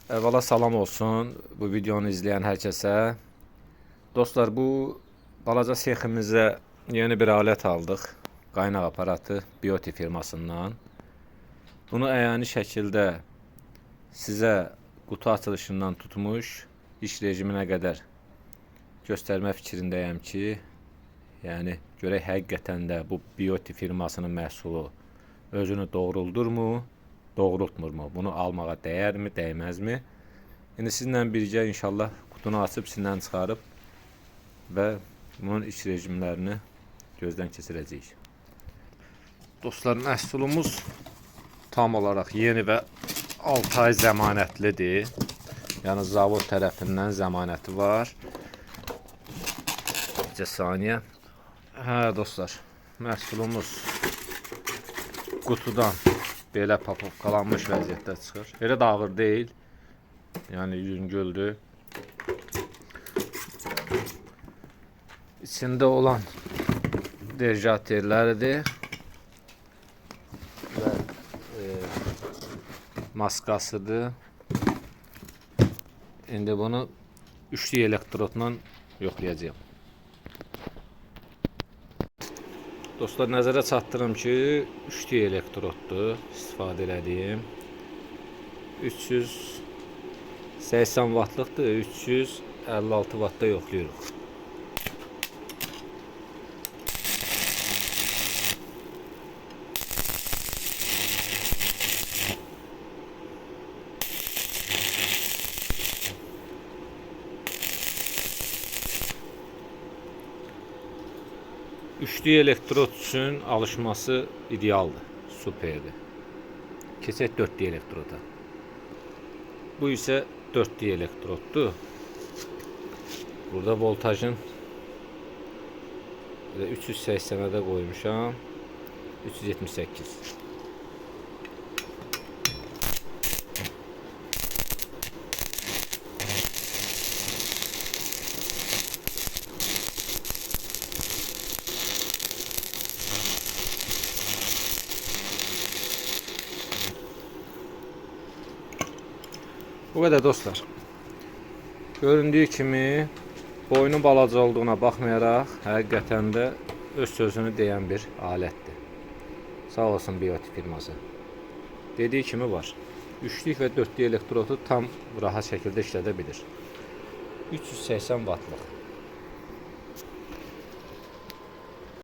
Əvvəla salam olsun bu videonu izləyən hər kəsə. Dostlar, bu balaca seximizə yeni bir alət aldıq. Qaynaq aparatı Bioti firmasından. Bunu əyani şəkildə sizə qutu açılışından tutmuş iş rejiminə qədər göstərmə fikrindəyəm ki, yəni görək həqiqətən də bu Bioti firmasının məhsulu özünü doğruldurmu, doğrultmurmu? Bunu almağa dəyərmi, dəyməzmi? İndi sizinlə birgə inşallah qutunu açıb sindən çıxarıb və bunun iç rejimlərini gözdən keçirəcəyik. Dostlar, məhsulumuz tam olaraq yeni və 6 ay zəmanətlidir. Yəni zavod tərəfindən zəmanəti var. Bir saniyə. Hə dostlar, məhsulumuz qutudan belə papovkalanmış vəziyyətdə çıxır. Elə də ağır deyil. Yəni yüngüldür. İçində olan dejaterlərdir və maskasıdır. İndi bunu üçlü elektrodla yoxlayacağım. Dostlar, nəzərə çatdırım ki, üçlü elektroddur istifadə elədiyim. 380 wattlıqdır, 356 wattda yoxlayırıq. Üçlü elektrod üçün alışması idealdır, superdir. Keçək dörtlü elektroda. Bu isə dörtlü elektroddur. Burada voltajın 380'ə də qoymuşam. 378. Bu qədər dostlar. Göründüyü kimi boynu balaca olduğuna baxmayaraq həqiqətən də öz sözünü deyən bir alətdir. Sağ olsun Bioti firması. Dediyi kimi var. Üçlük və dörtlük elektrodu tam rahat şəkildə işlədə bilir. 380 wattlıq.